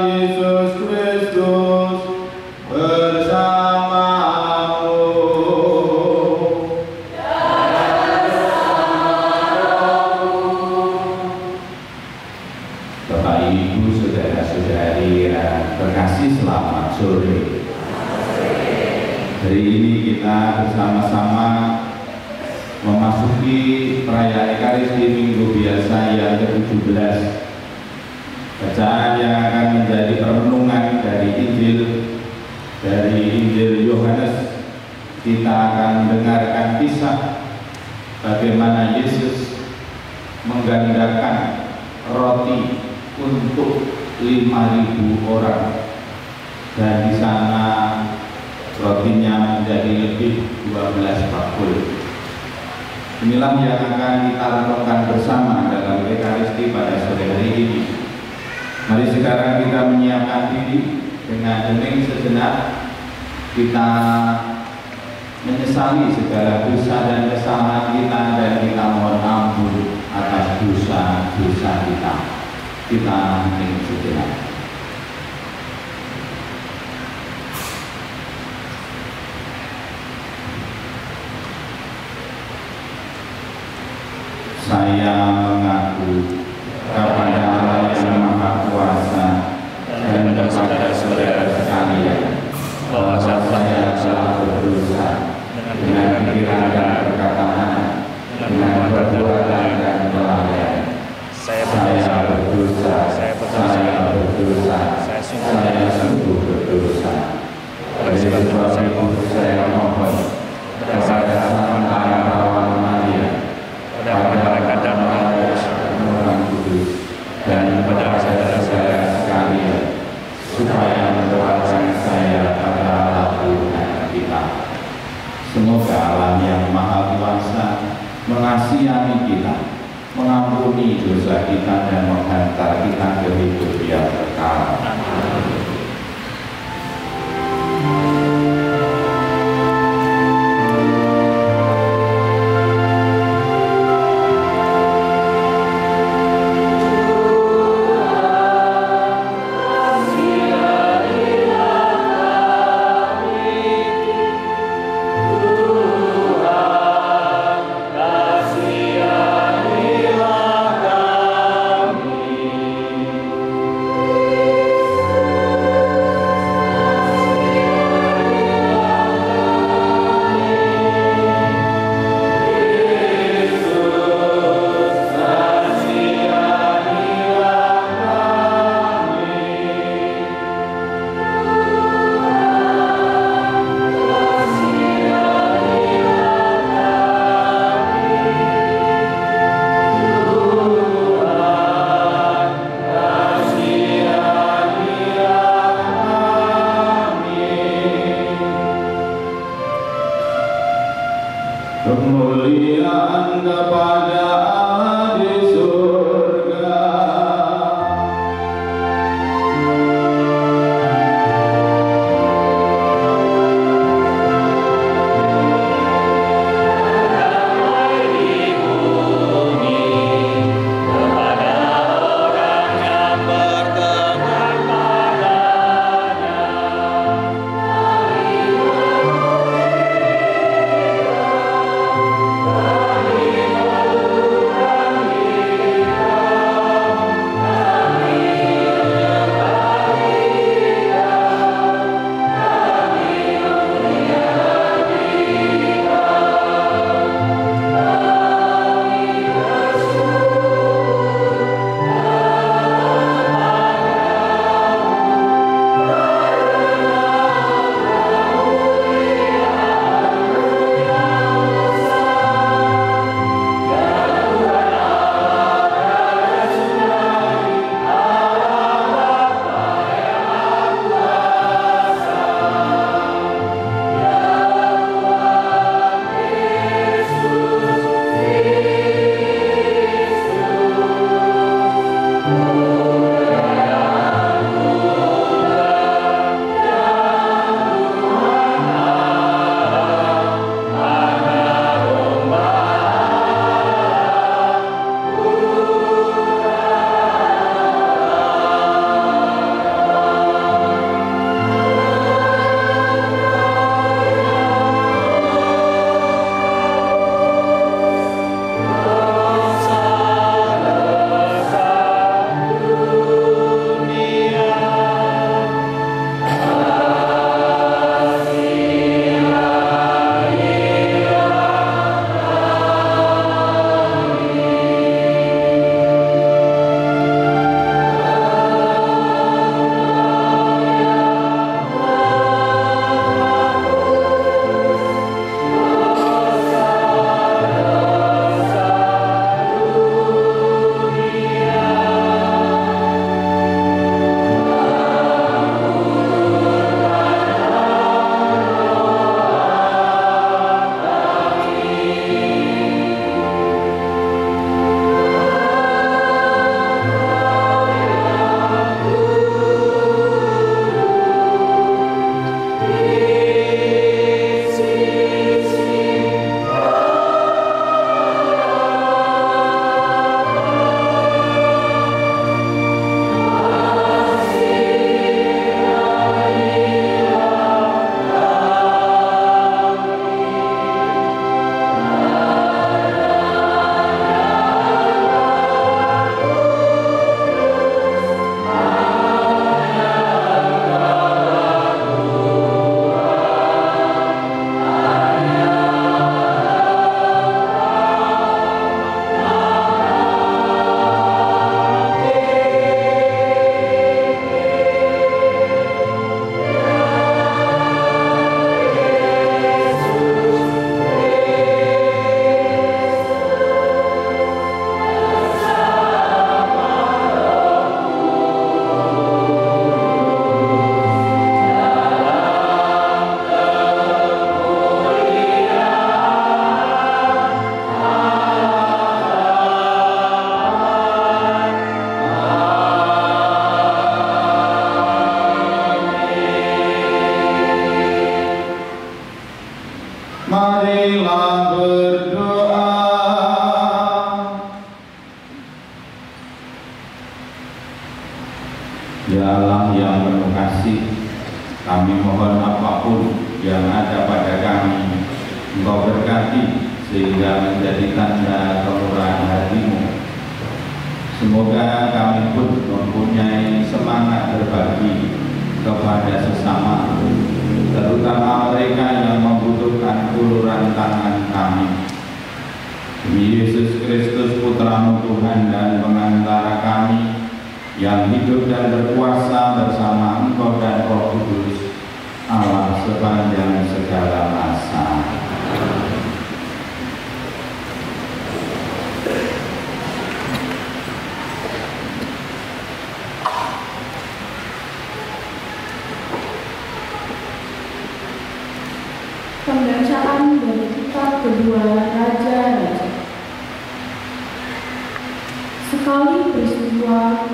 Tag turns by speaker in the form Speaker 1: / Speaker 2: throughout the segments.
Speaker 1: Yesus Kristus bersamamu. Bapak Ibu, saudara-saudari yang terkasih, selamat sore. Hari ini kita bersama-sama memasuki perayaan Ekaristi Minggu Biasa yang ke-17. Bacaan yang akan menjadi perenungan dari Injil Yohanes. Kita akan mendengarkan kisah bagaimana Yesus menggandakan roti untuk 5.000 orang, dan di sana rotinya menjadi lebih 12 bakul. Inilah yang akan kita renungkan bersama dalam Ekaristi pada sore hari ini. Mari sekarang kita menyiapkan diri dengan hening sejenak. Kita menyesali segala dosa dan kesalahan kita, dan kita mohon ampun atas dosa-dosa kita. Kita hening sejenak. Saya mengaku kepada Allah yang Maha Kuasa dan kepada saudara sekalian bahwa saya telah berdosa dengan pikiran dan perkataan, dengan perbuatan dan kelalaian. Saya berdosa, saya sungguh berdosa. Oleh sebab itu saya mohon kepada Santa Perawan Maria, kepada malaikat dan orang kudus, dan kepada saudara-saudara sekalian, supaya mendoakan saya pada Allah Tuhan kita. Semoga Allah yang Maha Kuasa mengasihani kita, mengampuni dosa kita, dan menghantar kita ke hidup yang kekal. Allah yang penuh kasih, kami mohon apapun yang ada pada kami, Engkau berkati sehingga menjadi tanda kemurahan hati-Mu. Semoga kami pun mempunyai semangat berbagi kepada sesama, terutama mereka yang membutuhkan uluran tangan kami. Demi Yesus Kristus, Putra-Mu Tuhan dan pengantara kami, yang hidup dan berkuasa bersama Engkau dan Roh Kudus, Allah sepanjang segala masa.
Speaker 2: Pembacaan dari kitab kedua Raja-Raja. Sekali peristiwa,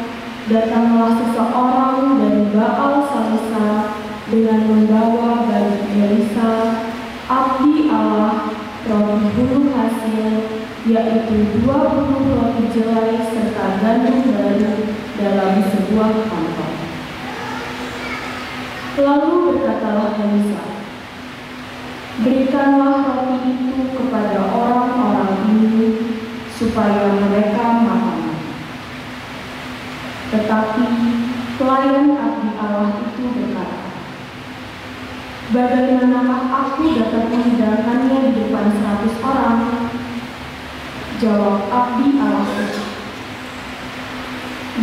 Speaker 2: datanglah seseorang dari Baal Salisa dengan membawa bagi Elisa, abdi Allah, roti bulu hasil, yaitu 20 roti jelai serta gandum baru dalam sebuah kantong. Lalu berkatalah Elisa, berikanlah roti itu kepada orang-orang ini, supaya mereka makan. Tetapi pelayan abdi Allah itu berkata, bagaimanakah aku dapat menghidangkannya di depan 100 orang? Jawab abdi Allah itu,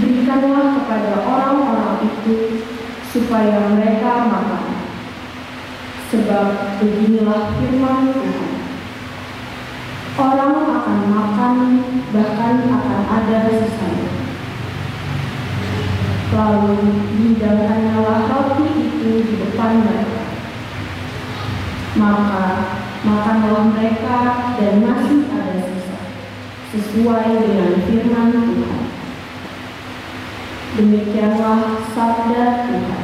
Speaker 2: berikanlah kepada orang-orang itu, supaya mereka makan. Sebab beginilah firman Tuhan, orang akan makan, bahkan akan ada sisanya. Lalu dihidangkannyalah roti itu di depan mereka. Maka makanlah mereka dan masih ada sisa, sesuai dengan firman Tuhan. Demikianlah sabda Tuhan.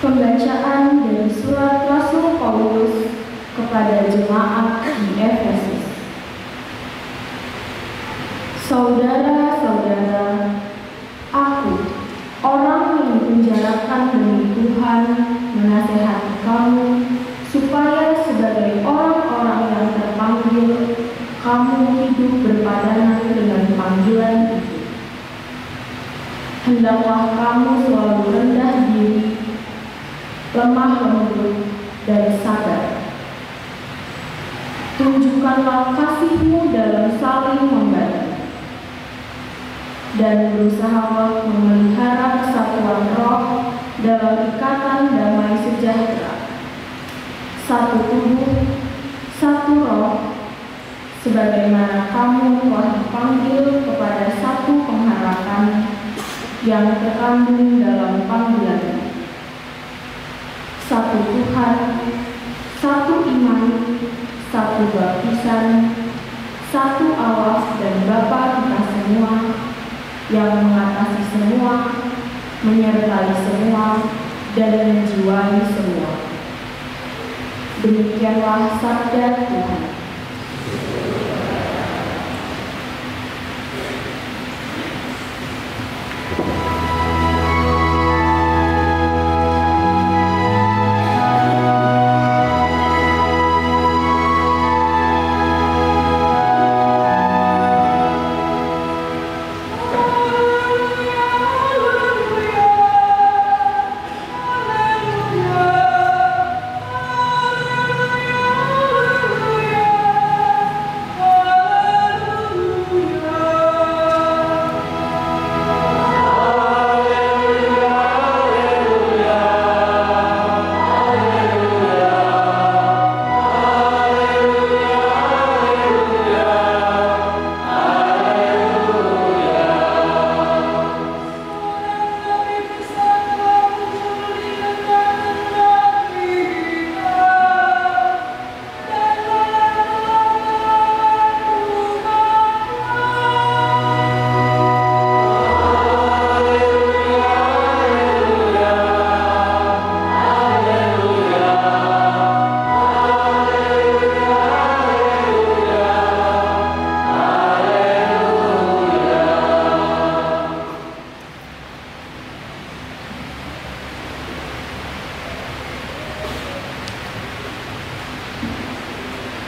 Speaker 2: Pembacaan dari surat Rasul Paulus kepada jemaat di Efesus. Saudara-saudara, aku, orang yang dipenjarakan demi Tuhan, menasihati kamu supaya sebagai orang-orang yang terpanggil, kamu hidup berpadanan dengan panggilan itu. Hendaklah kamu selalu rendah diri, lemah lembut, dan sabar. Tunjukkanlah kasihmu dalam saling membantu, dan berusahalah memelihara kesatuan roh dalam ikatan damai sejahtera. Satu tubuh, satu roh, sebagaimana kamu telah dipanggil kepada satu pengharapan yang terkandung dalam panggilan. Satu Tuhan, satu iman, satu baptisan, satu Allah dan Bapa kita semua, yang mengatasi semua, menyertai semua, dan menjiwai semua. Demikianlah sabda Tuhan.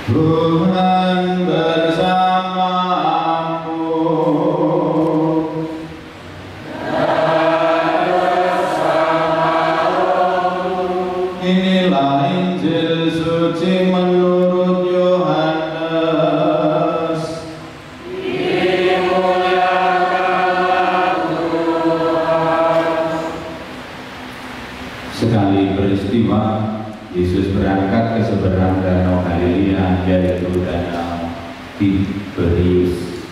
Speaker 1: Tuhan bersamamu. Inilah Injil suci menurut Yohanes. Sekali peristiwa, Yesus berangkat ke seberang danau Galilea, yaitu danau Tiberius.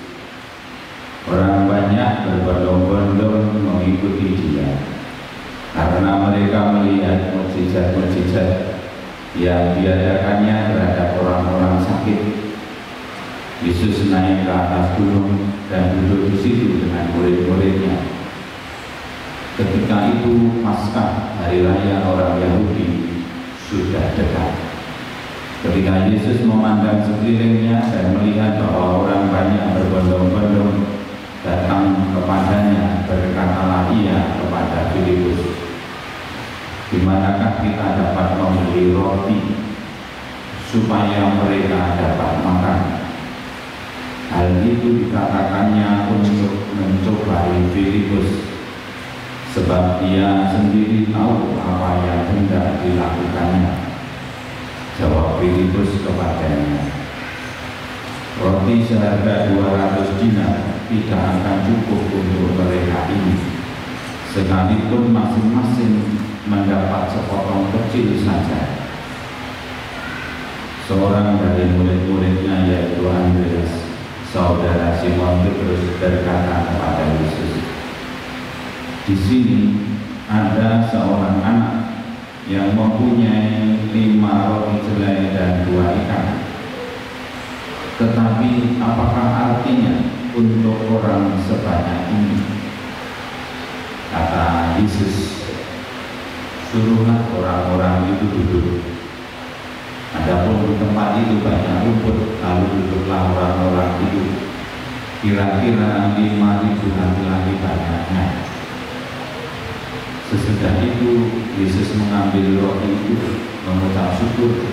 Speaker 1: Orang banyak berbondong-bondong mengikuti dia, karena mereka melihat mukjizat-mukjizat yang diadakannya terhadap orang-orang sakit. Yesus naik ke atas gunung dan duduk di situ dengan murid-muridnya. Ketika itu Paskah, hari raya orang Yahudi, sudah dekat. Ketika Yesus memandang sekelilingnya dan melihat bahwa orang banyak berbondong-bondong datang kepadanya, berkatalah ia kepada Filipus, "Di manakah kita dapat membeli roti supaya mereka dapat makan?" Hal itu dikatakannya untuk mencobai Filipus, sebab dia sendiri tahu apa yang hendak dilakukannya. Jawab Filipus kepadanya, "Roti seharga 200 dinar tidak akan cukup untuk mereka ini, sekalipun masing-masing mendapat sepotong kecil saja." Seorang dari murid-muridnya, yaitu Andreas, saudara Simon Petrus, berkata kepada Yesus, "Di sini ada seorang anak yang mempunyai 5 roti jelai dan 2 ikan. Tetapi apakah artinya untuk orang sebanyak ini?" Kata Yesus, suruhlah orang-orang itu duduk. Adapun di tempat itu banyak rumput, lalu duduklah orang-orang itu. Kira-kira 5.000 laki-laki banyaknya. Sesudah itu Yesus mengambil roti itu, mengucap syukur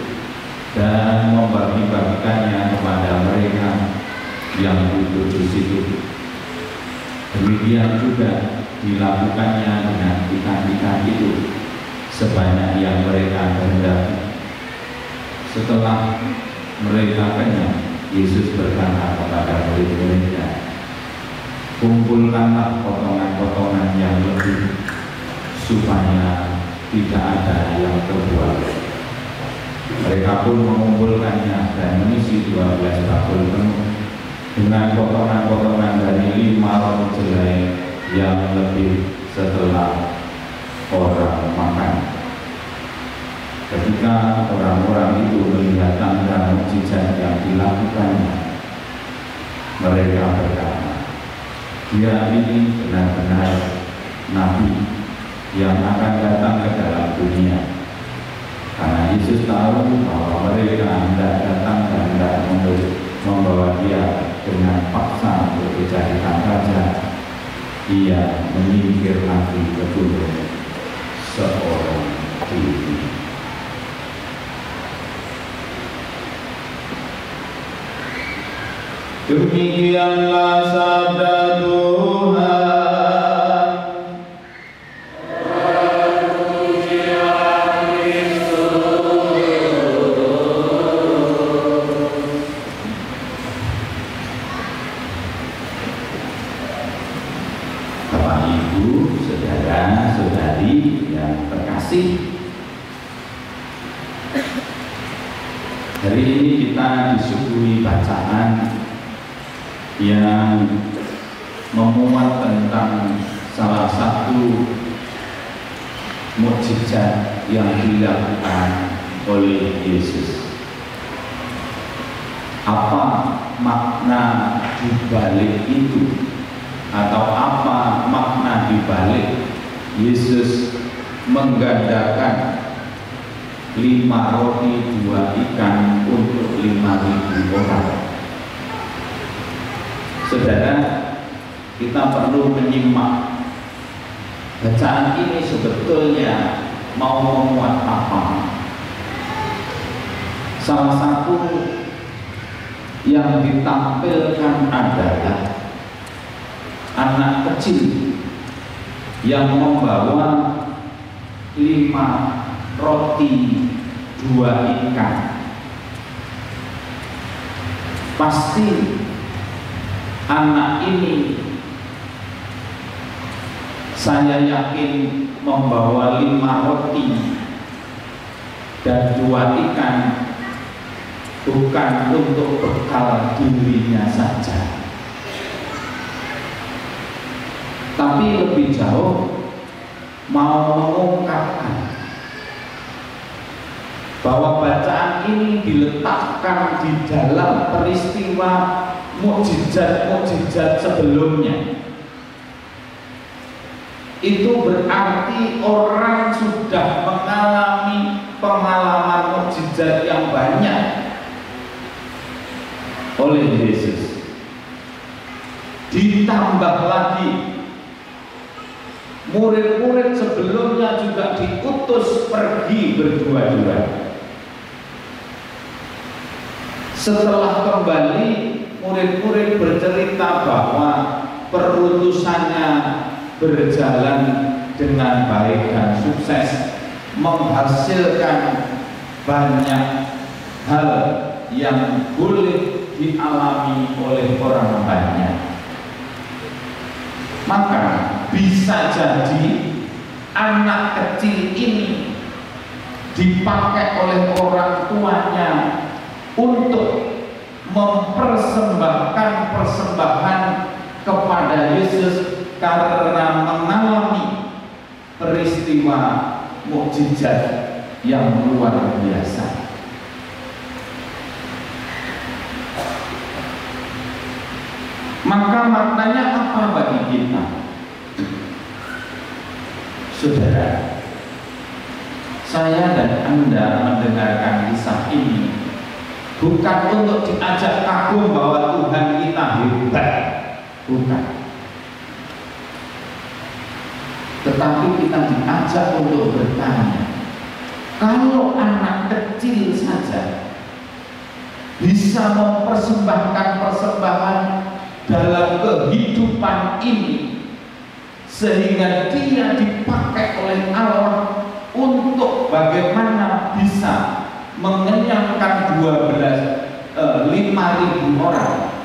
Speaker 1: dan membagi-bagikannya kepada mereka yang duduk di situ. Demikian juga dilakukannya dengan ikan-ikan itu sebanyak yang mereka kehendaki. Setelah mereka kenyang, Yesus berkata kepada murid-muridnya, kumpulkanlah potongan-potongan yang lebih supaya tidak ada yang terbuang. Mereka pun mengumpulkannya dan mengisi 12 bakul penuh dengan potongan-potongan dari 5 roti jelai yang lebih setelah orang makan. Ketika orang-orang itu melihat tanda mukjizat yang dilakukannya, mereka berkata, dia ini benar-benar nabi yang akan datang ke dalam dunia. Karena Yesus tahu bahwa mereka hendak datang dan hendak membawa dia dengan paksa untuk dijadikan raja, ia menyingkir lagi ke gunung seorang diri. Demikianlah sabda Tuhan. Bapak Ibu, saudara-saudari yang terkasih, hari ini kita disuguhi bacaan yang memuat tentang salah satu mukjizat yang dilakukan oleh Yesus. Apa makna dibalik itu? Atau apa makna dibalik Yesus menggandakan 5 roti 2 ikan untuk 5.000 orang? Saudara, kita perlu menyimak bacaan ini sebetulnya mau memuat apa. Salah satu yang ditampilkan adalah anak kecil yang membawa 5 roti 2 ikan. Pasti anak ini, saya yakin, membawa 5 roti dan 2 ikan bukan untuk bekal dirinya saja, tapi lebih jauh mau mengungkapkan bahwa bacaan ini diletakkan di dalam peristiwa mukjizat-mukjizat sebelumnya. Itu berarti orang sudah mengalami pengalaman mukjizat yang banyak oleh Yesus. Ditambah lagi murid-murid sebelumnya juga diutus pergi berdua-dua. Setelah kembali, murid-murid bercerita bahwa perutusannya berjalan dengan baik dan sukses, menghasilkan banyak hal yang boleh dialami oleh orang banyak. Maka bisa jadi anak kecil ini dipakai oleh orang tuanya untuk mempersembahkan persembahan kepada Yesus karena mengalami peristiwa mukjizat yang luar biasa. Maka maknanya apa bagi kita? Saudara, Saya dan Anda mendengarkan kisah ini bukan untuk diajak kagum bahwa Tuhan kita hebat, bukan. Tetapi kita diajak untuk bertanya, kalau anak kecil saja bisa mempersembahkan persembahan dalam kehidupan ini, sehingga dia dipakai oleh Allah untuk bagaimana bisa mengenyangkan 5.000 orang.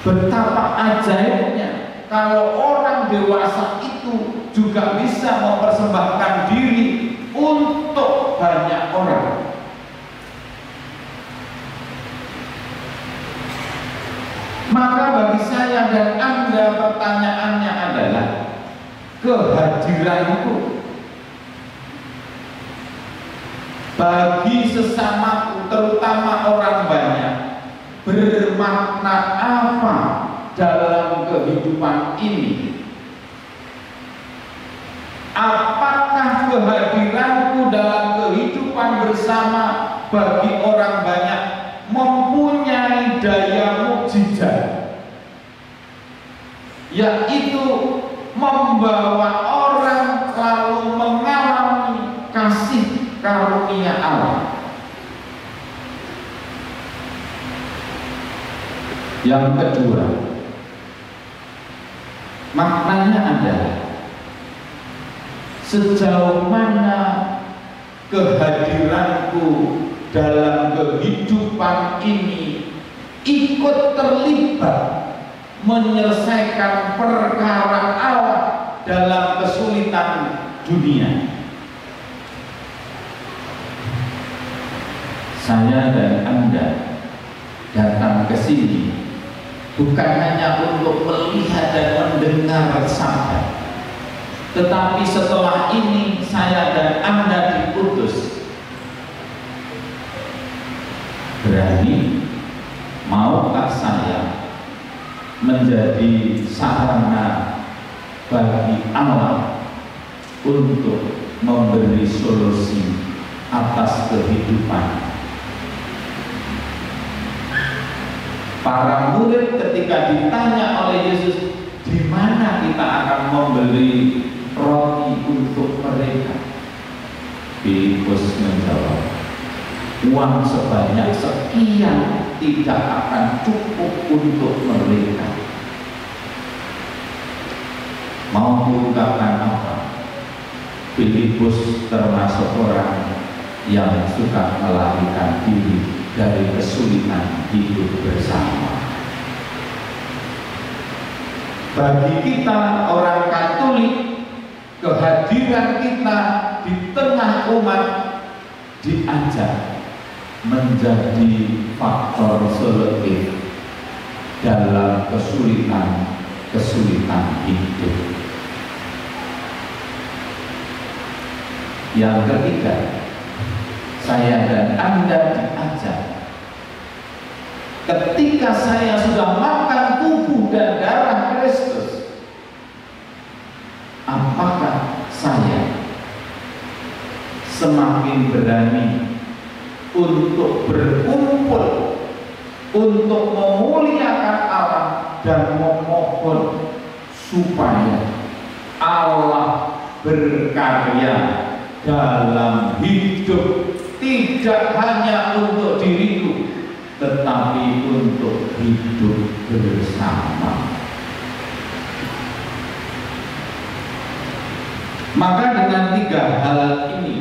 Speaker 1: Betapa ajaibnya kalau orang dewasa itu juga bisa mempersembahkan diri untuk banyak orang. Maka bagi saya dan Anda pertanyaannya adalah, kehadiranku bagi sesamaku, terutama orang banyak, bermakna apa dalam kehidupan ini? Apakah kehadiranku dalam kehidupan bersama bagi orang banyak mempunyai daya mukjizat, yaitu membawa orang lalu mengalami kasih karunia Allah? Yang kedua, maknanya adalah sejauh mana kehadiranku dalam kehidupan ini ikut terlibat menyelesaikan perkara Allah dalam kesulitan dunia. Saya dan Anda datang ke sini bukan hanya untuk melihat dan mendengar saja, tetapi setelah ini saya dan Anda diutus. Berani, maukah saya menjadi sarana bagi Allah untuk memberi solusi atas kehidupan? Para murid ketika ditanya oleh Yesus, di mana kita akan membeli roti untuk mereka? Filipus menjawab, uang sebanyak sekian tidak akan cukup untuk mereka. Mau diungkapkan apa? Filipus termasuk orang yang suka melarikan diri dari kesulitan hidup bersama. Bagi kita orang Katolik, kehadiran kita di tengah umat diajak menjadi faktor solutif dalam kesulitan hidup. Yang ketiga, saya dan Anda diajak, ketika saya sudah makan tubuh dan darah Kristus, apakah saya semakin berani untuk berkumpul, untuk memuliakan Allah dan memohon supaya Allah berkarya dalam hidup, tidak hanya untuk diriku, tetapi untuk hidup bersama. Maka dengan tiga hal ini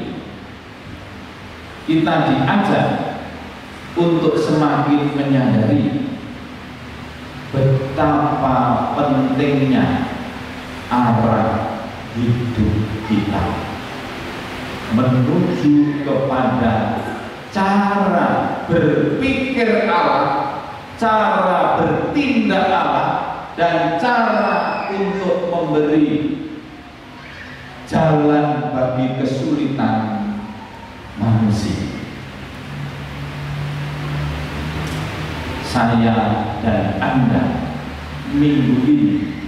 Speaker 1: kita diajak untuk semakin menyadari betapa pentingnya arah hidup kita menuju kepada cara berpikir Allah, cara bertindak Allah, dan cara untuk memberi jalan bagi kesulitan manusia. Saya dan Anda minggu ini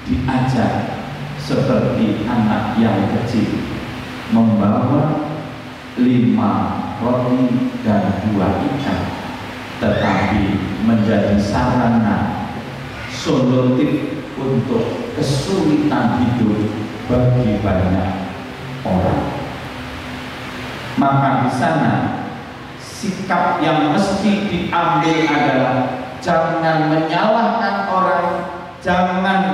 Speaker 1: diajak seperti anak yang kecil membawa 5 roti dan 2 ikan, tetapi menjadi sarana solutif untuk kesulitan hidup bagi banyak orang. Maka di sana sikap yang mesti diambil adalah jangan menyalahkan orang, jangan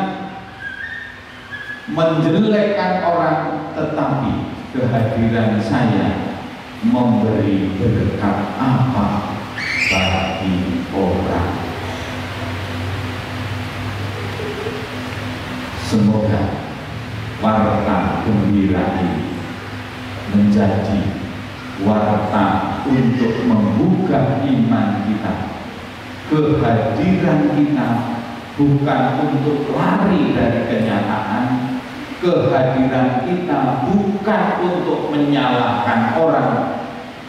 Speaker 1: menjelekkan orang, tetapi kehadiran saya memberi berkat apa bagi orang. Semoga warta gembira ini menjadi warta untuk membuka iman kita. Kehadiran kita bukan untuk lari dari kenyataan. Kehadiran kita bukan untuk menyalahkan orang.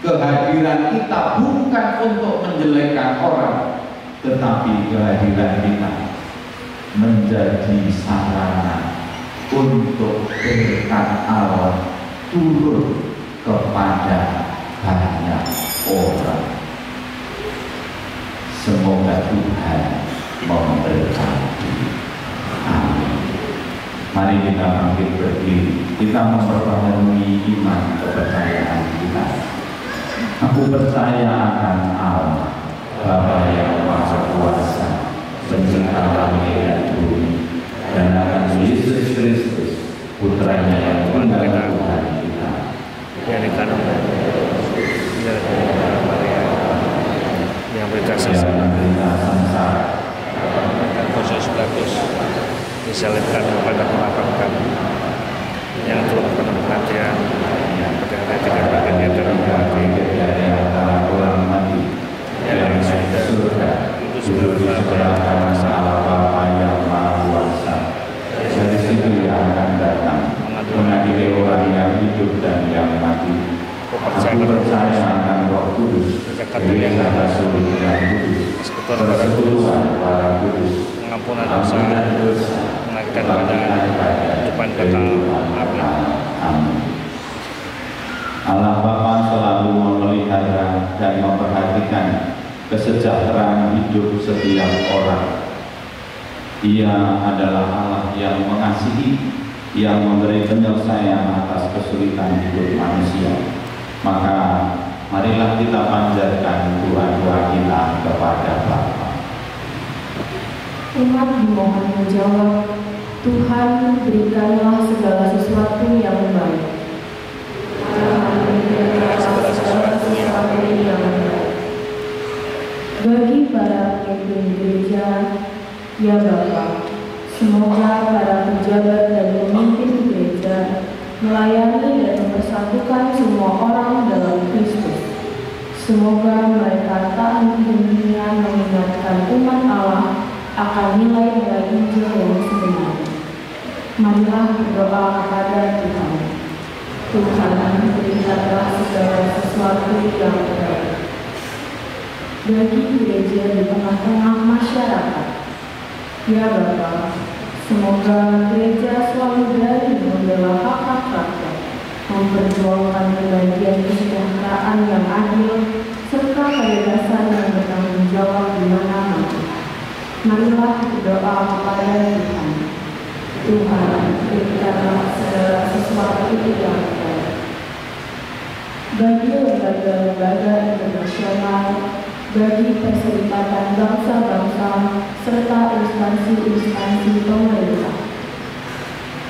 Speaker 1: Kehadiran kita bukan untuk menjelekkan orang, tetapi kehadiran kita menjadi sarana untuk berkat Allah turun kepada banyak orang. Semoga Tuhan memberkati. Amin. Mari kita bangkit berdiri, kita memperbaharui iman kepercayaan kita. Aku percaya akan Allah, Bapa yang Maha Kuasa, Pencipta langit dan bumi, dan akan Yesus Kristus, Putranya yang tunggal Tuhan kita,
Speaker 3: yang dikandung yang berkasih dan Yesus Kristus disalibkan kepada melakukan yang telah penuh kematian pada hari 3 bagian dari
Speaker 1: orang mati yang naik ke surga, duduk di sebelah kanan Allah Bapa yang Maha Kuasa. Dari situ yang akan datang mengadili orang yang hidup dan yang mati. Aku percaya akan Roh Kudus, Gereja Katolik yang kudus, persekutuan para kudus,
Speaker 3: pengampunan dosa, mengaitkan pada kehidupan kekal.
Speaker 1: Amin. Allah Bapa selalu memelihara dan memperhatikan kesejahteraan hidup setiap orang. Ia adalah Allah yang mengasihi, yang memberi penyelesaian atas kesulitan hidup manusia. Maka marilah kita panjatkan doa-doa kita kepada Bapa.
Speaker 2: Umat dimohon menjawab, Tuhan berikanlah segala sesuatu yang baik. Tuhan berikanlah segala sesuatu yang baik. Bagi para pemimpin gereja, ya Bapa, semoga para pejabat dan pemimpin gereja melayani dan mempersatukan semua orang dalam Kristus. Semoga mereka tak henti-hentinya mengingatkan umat Allah akan nilai-nilai Injil yang sebenarnya. Marilah berdoa kepada Tuhan. Tuhan berikanlah segala sesuatu yang baik. Bagi gereja di tengah-tengah masyarakat, ya Bapa, semoga gereja selalu berani membela hak-hak rakyat, memperjuangkan pembagian kesejahteraan yang adil, serta kebebasan yang bertanggung jawab di mana-mana. Marilah berdoa kepada Tuhan. Tuhan berikanlah segala sesuatu yang baik. Bagi lembaga-lembaga internasional, bagi perserikatan bangsa-bangsa, serta instansi-instansi pemerintah.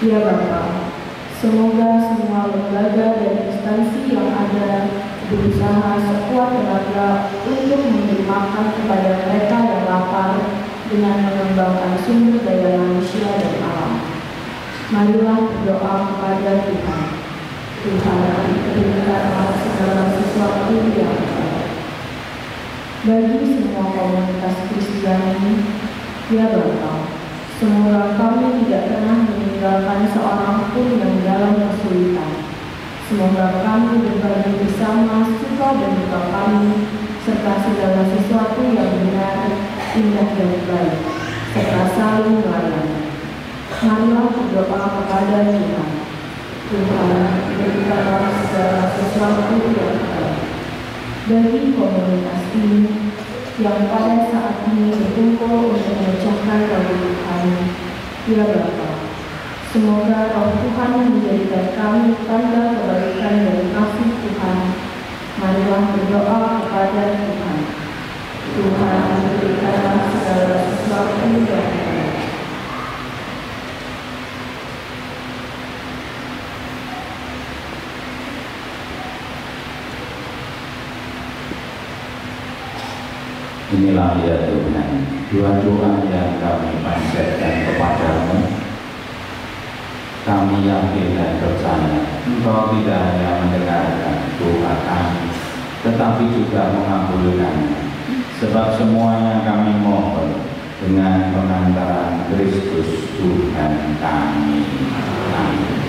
Speaker 2: Ya Bapa, semoga semua lembaga dan instansi yang ada berusaha sekuat tenaga untuk memberi makan kepada mereka yang lapar dengan mengembangkan sumber daya manusia dan alam. Marilah berdoa kepada Tuhan. Tuhan berikanlah segala sesuatu yang baik. Bagi semua komunitas Kristiani, ya Bapa, semoga kami tidak pernah meninggalkan seorang pun yang dalam kesulitan. Semoga kami berbagi bersama suka dan duka kami, serta segala sesuatu yang benar, indah dan baik, serta saling melayani. Marilah berdoa kepada Tuhan. Tuhan berikanlah segala sesuatu yang baik bagi komunitas ini yang pada saat ini berkumpul untuk memecahkan roh Tuhan. Ya Bapa, semoga roh Tuhan menjadikan kami tanda kebaikan dan kasih Tuhan. Marilah berdoa kepada Tuhan. Tuhan, berikanlah segala sesuatu yang baik.
Speaker 1: Inilah ya Tuhan, doa-doa yang kami panjatkan kepadamu. Kami yakin dan percaya Engkau tidak hanya mendengarkan doa kami, tetapi juga mengabulkannya. Sebab semuanya kami mohon dengan pengantaran Kristus Tuhan kami. Amin.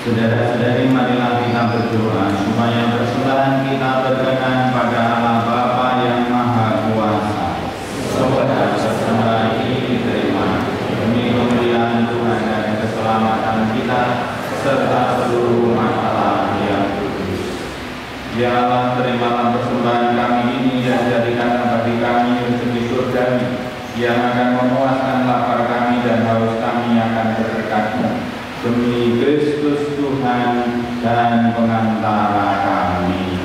Speaker 1: Saudara-saudari, marilah kita berdoa supaya persembahan kita berkenan pada Allah Bapa yang Maha Kuasa. Semoga persembahan ini diterima demi kemuliaan Tuhan dan keselamatan kita serta seluruh umat Allah yang kudus. Ya Allah, terimalah persembahan kami ini dan jadikanlah bagi kami rezeki surgawi yang akan memuaskan lapar kami dan haus kami akan berkat-Mu. Demi Kristus Tuhan dan pengantara kami.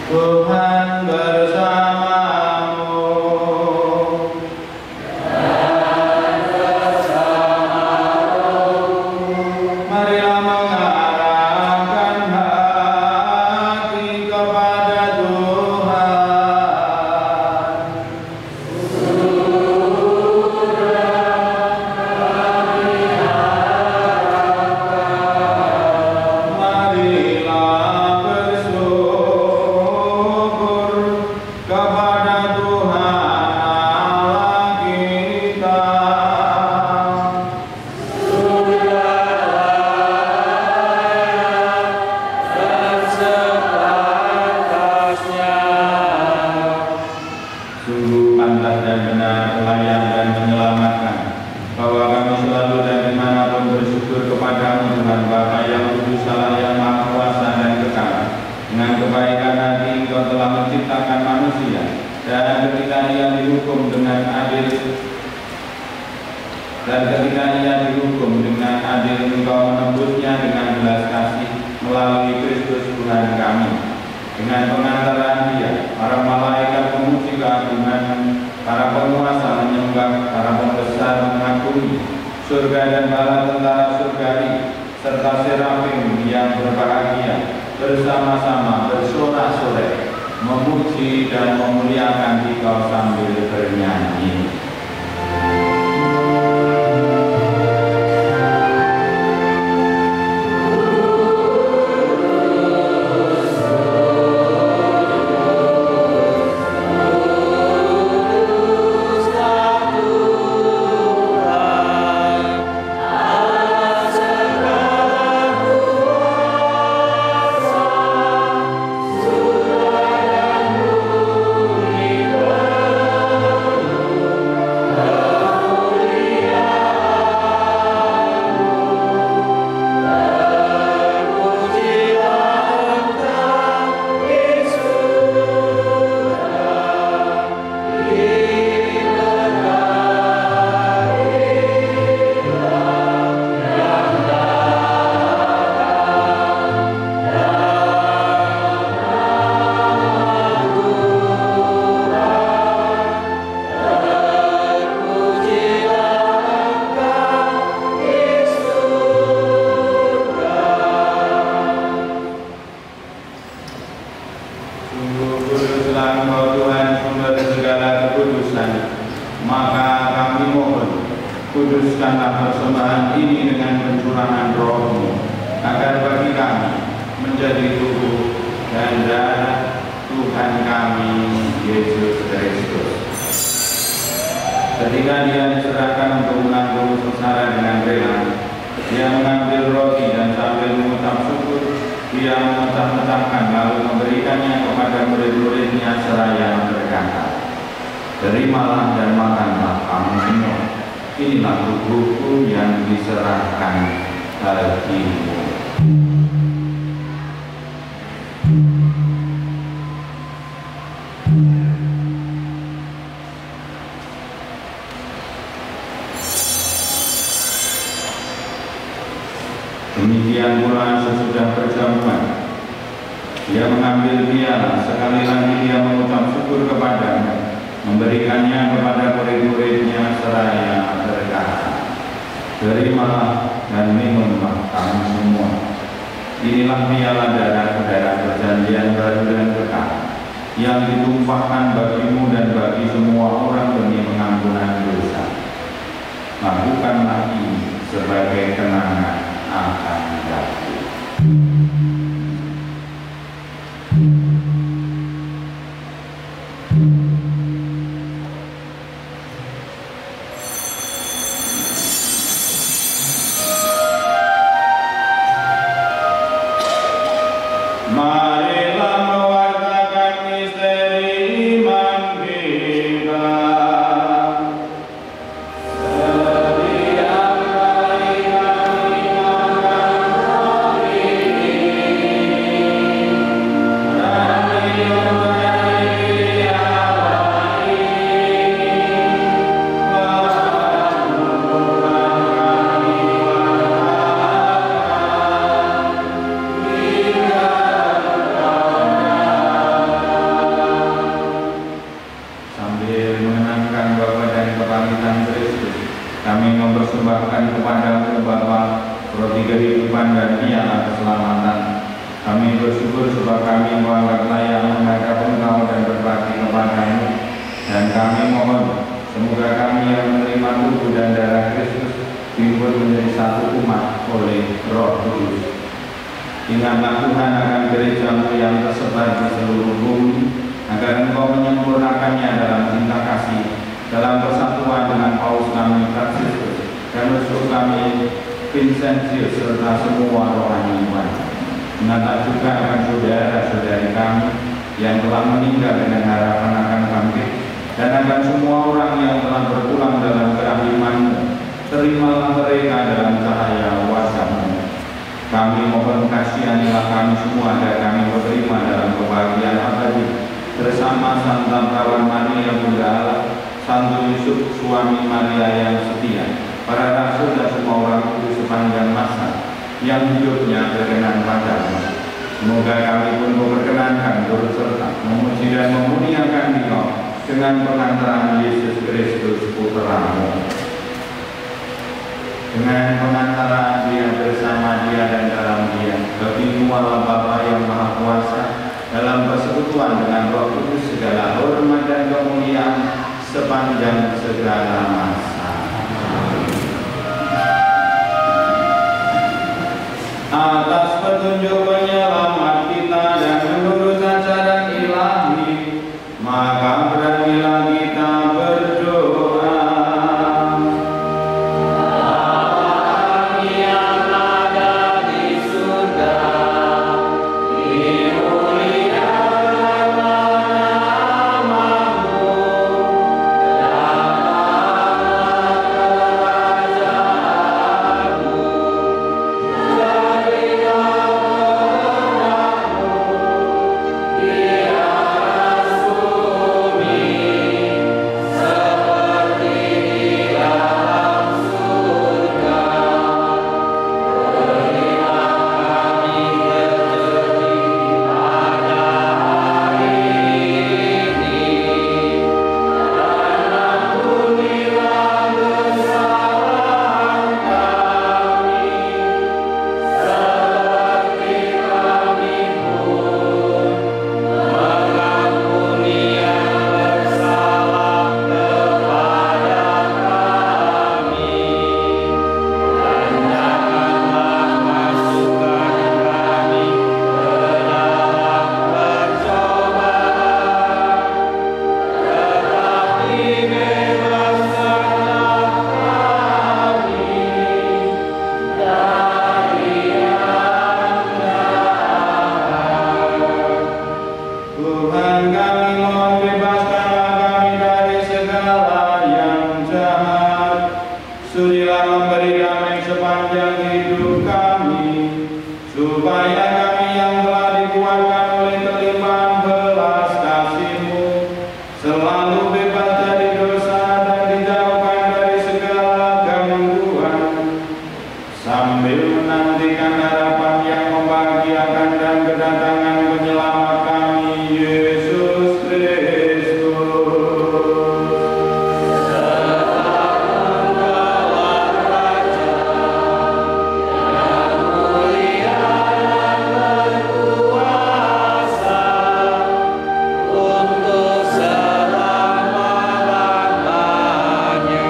Speaker 1: Tuhan bersamamu. Dan bersamamu. Marilah mengarahkan hati kepada Tuhan. Sungguh pantas dan benar, layak dan menyelamatkan, bahwa kami selalu dan dimanapun bersyukur kepada-Mu Tuhan Bapa yang kudus, Allah yang Maha Kuasa dan kekal. Dengan kebaikan hati Engkau telah menciptakan manusia, dan ketika ia dihukum dengan adil, Engkau menebusnya dengan belas kasih melalui Kristus Tuhan kami. Dengan pengantaran Dia, para malaikat memuji keagungan, para penguasa menyembah, para pembesar mengagumi, surga dan bala tentara surgawi, serta serafim yang berbahagia bersama-sama bersorak-sorai memuji dan memuliakan Dikau sambil bernyanyi. Kuduskanlah persembahan ini dengan pencurahan Roh-Mu, agar bagi kami menjadi tubuh dan darah Tuhan kami Yesus Kristus. Ketika Dia diserahkan untuk menanggung sengsara dengan rela, Dia mengambil roti dan sambil mengucap syukur, Dia memecah-mecahkan lalu memberikannya kepada murid-murid-Nya seraya berkata, "Terimalah dan makanlah kamu semua. Inilah tubuhku yang diserahkan bagimu." Demikian pula sesudah perjamuan, Dia mengambil piala, sekali lagi Dia mengucap syukur kepadanya, memberikannya kepada murid-murid-Nya seraya berkata, "Terimalah dan minumlah kamu semua. Inilah piala darah perjanjian baru dan kekal, yang ditumpahkan bagimu dan bagi semua orang demi pengampunan dosa. Lakukanlah ini sebagai kenangan akan daku." Ingatlah Tuhan akan gereja-Mu yang tersebar di seluruh bumi, agar Engkau menyempurnakannya dalam cinta kasih, dalam persatuan dengan Paus kami Franciscus dan uskup kami Vincentius serta semua rohaniwan. Ingatlah juga akan saudara-saudari kami yang telah meninggal dengan harapan akan bangkit, dan akan semua orang yang telah berpulang dalam kerahiman-Mu. Terimalah mereka dalam cahaya wajah-Mu. Kami mohon kasihanilah kami semua agar kami berterima dalam kebahagiaan abadi bersama Santa Perawan Maria Bunda Allah, Santo Yusuf suami Maria yang setia, para rasul dan semua orang kudus sepanjang masa yang hidupnya berkenan padamu. Semoga kami pun memperkenankan turut serta memuji dan memuliakan Engkau dengan pengantaran Yesus Kristus Putra-Mu. Dengan pengantaran Dia, bersama Dia dan dalam Dia, kepingin Allah Bapa yang Maha Kuasa, dalam persekutuan dengan Roh Kudus, segala hormat dan kemuliaan sepanjang segala masa. Atas petunjuk penyelamat kita dan menurut ajaran ilahi, maka beranilah kita berdoa. Bapa yang ada di surga, dimuliakanlah namamu, datanglah kerajaanmu, jadilah kehendakmu di atas bumi seperti di dalam surga. Berilah kami rezeki pada hari ini, dan ampunilah kesalahan kami, seperti kami pun mengampuni yang bersalah kepada kami. Dan janganlah masukkan kami ke dalam percobaan, tetapi bebaskanlah kami dari yang jahat. Tuhan kami, mohon bebaskanlah kami dari segala yang jahat. Sudilah memberi damai sepanjang hidup kami, supaya kami yang telah dikuatkan oleh kelimpahan belas kasih-Mu selalu bebas dari dosa dan dijauhkan dari segala gangguan, sambil menantikan harapan yang membahagiakan dan kedatangan penyelamat kami, Yesus Kristus. Sebab Engkaulah Raja yang mulia dan berkuasa untuk selama-lamanya.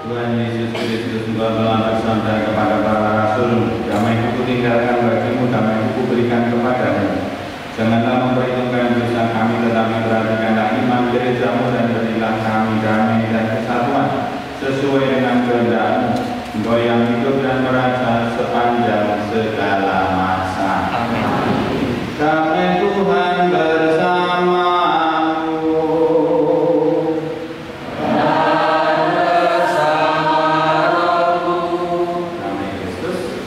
Speaker 1: Tuhan Yesus Kristus, Engkau telah bersabda kepada para rasul, damai-Ku tinggalkan bagimu, damai-Ku berikan kepadamu. Janganlah memperhitungkan dosa kami, tetapi perhatikanlah iman gereja-Mu, dan berilah kami damai dan kesatuan sesuai dengan kehendak-Mu. Engkau yang hidup dan merajai sepanjang segala masa.
Speaker 3: Amin.
Speaker 1: Damai Tuhan bersamamu. Damai Kristus.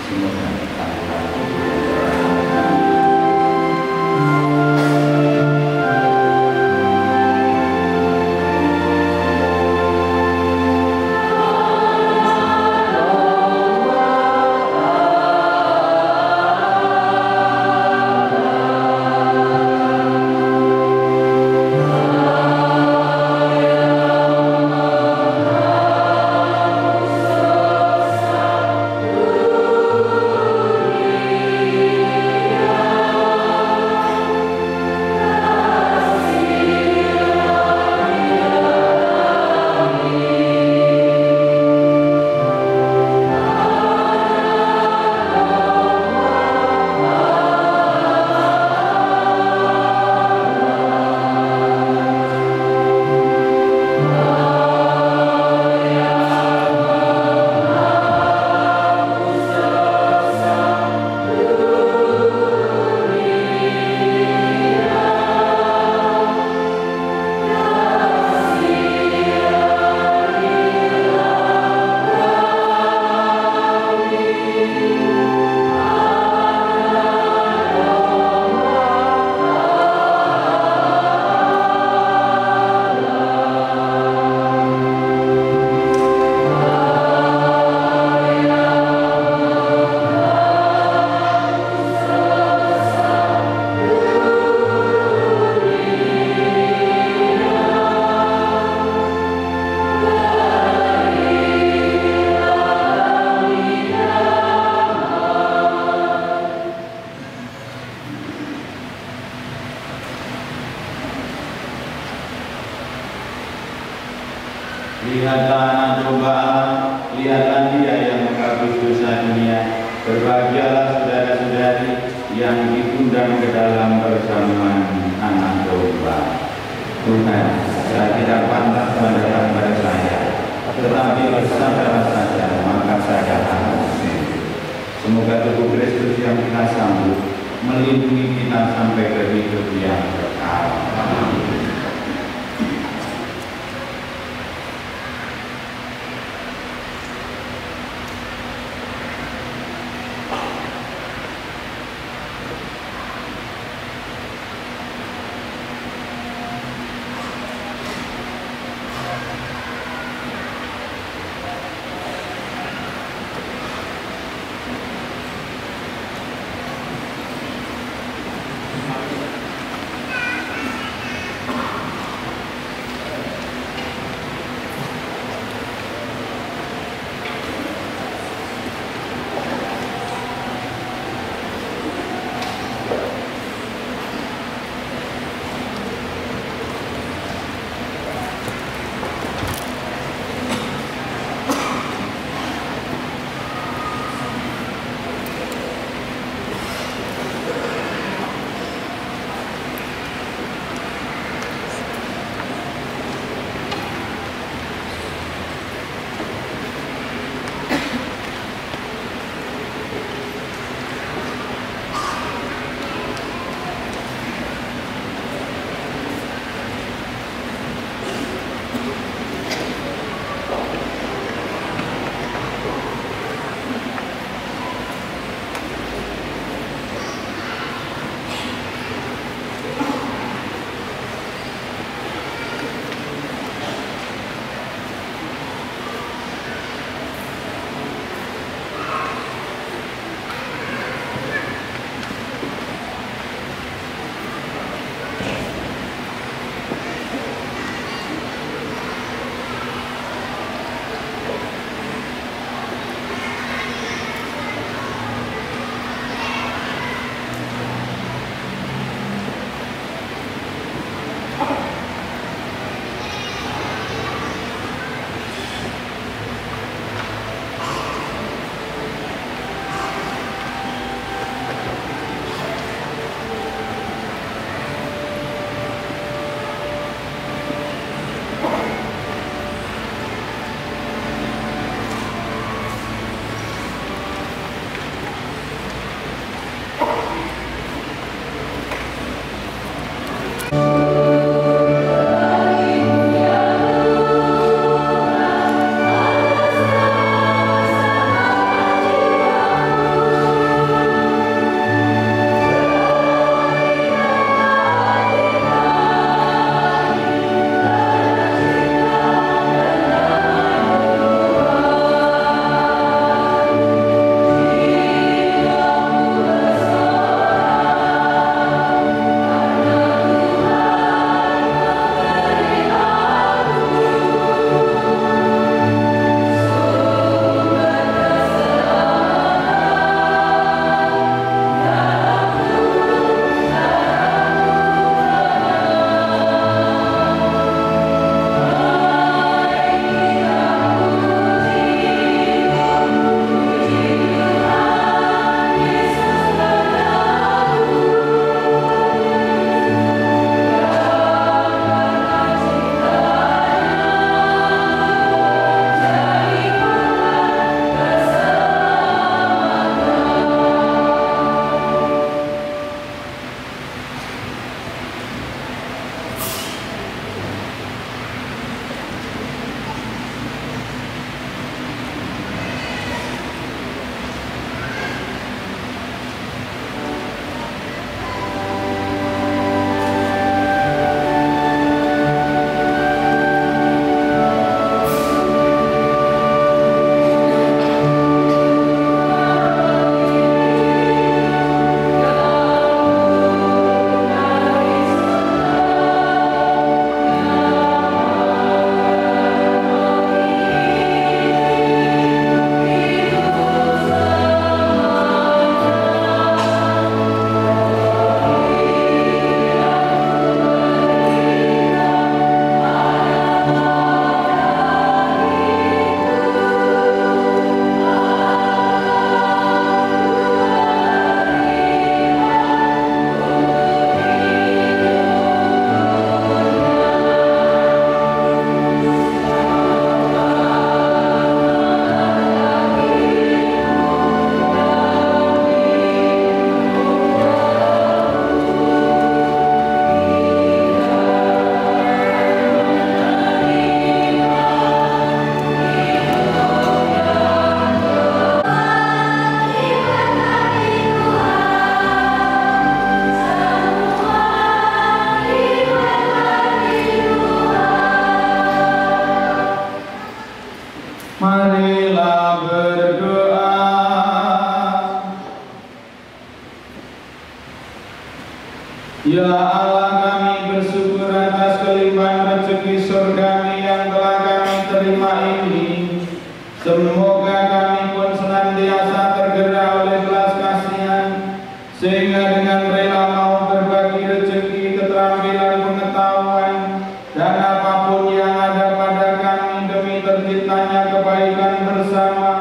Speaker 1: Semoga kita Lihatlah anak domba Allah, lihatlah Dia yang menghapus dosa dunia. Berbahagialah saudara-saudari yang diundang ke dalam perjamuan anak domba. Tuhan, saya tidak pantas mendatang pada saya, tetapi bersabdalah saja, maka saya akan sembuh. Semoga tubuh Kristus yang kita sambut melindungi kita sampai ke hidup yang kekal. Amin. Allah, kami bersyukur atas kelimpahan rezeki surgawi yang telah kami terima ini. Semoga kami pun senantiasa tergerak oleh belas kasihan, sehingga dengan rela mau berbagi rezeki, keterampilan, pengetahuan, dan apapun yang ada pada kami demi terciptanya kebaikan bersama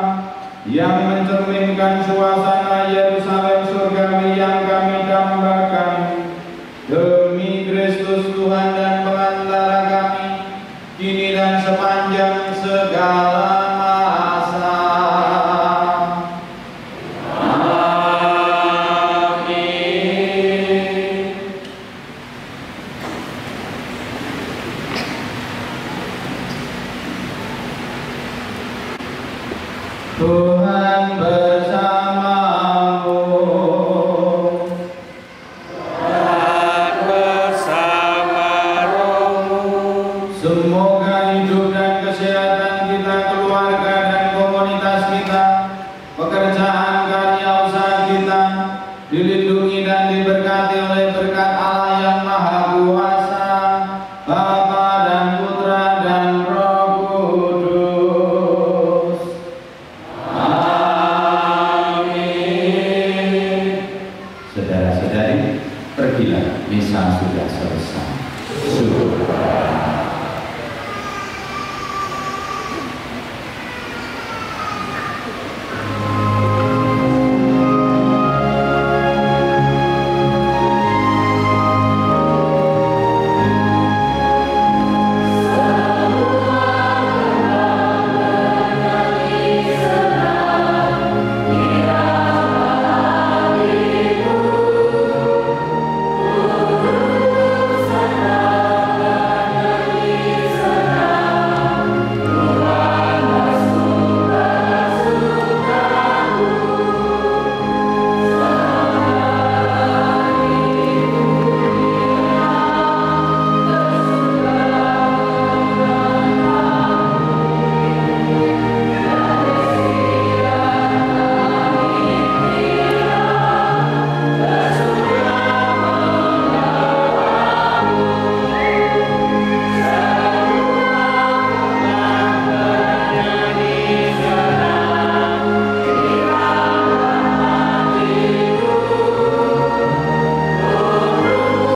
Speaker 1: yang mencerminkan suasana Yerusalem surgawi yang kami dambakan. Demi Kristus Tuhan dan pengantara kami, kini dan sepanjang segala masa. Amin. Tuhan bersamamu. Semoga hidup dan kesehatan kita, keluarga dan komunitas kita, pekerjaan karya usaha kita dilindungi dan diberkati oleh berkat Allah yang Maha Kuasa, Bapa dan Putra dan Roh Kudus. Amin. Saudara-saudari, pergilah, misa sudah selesai. Syukur.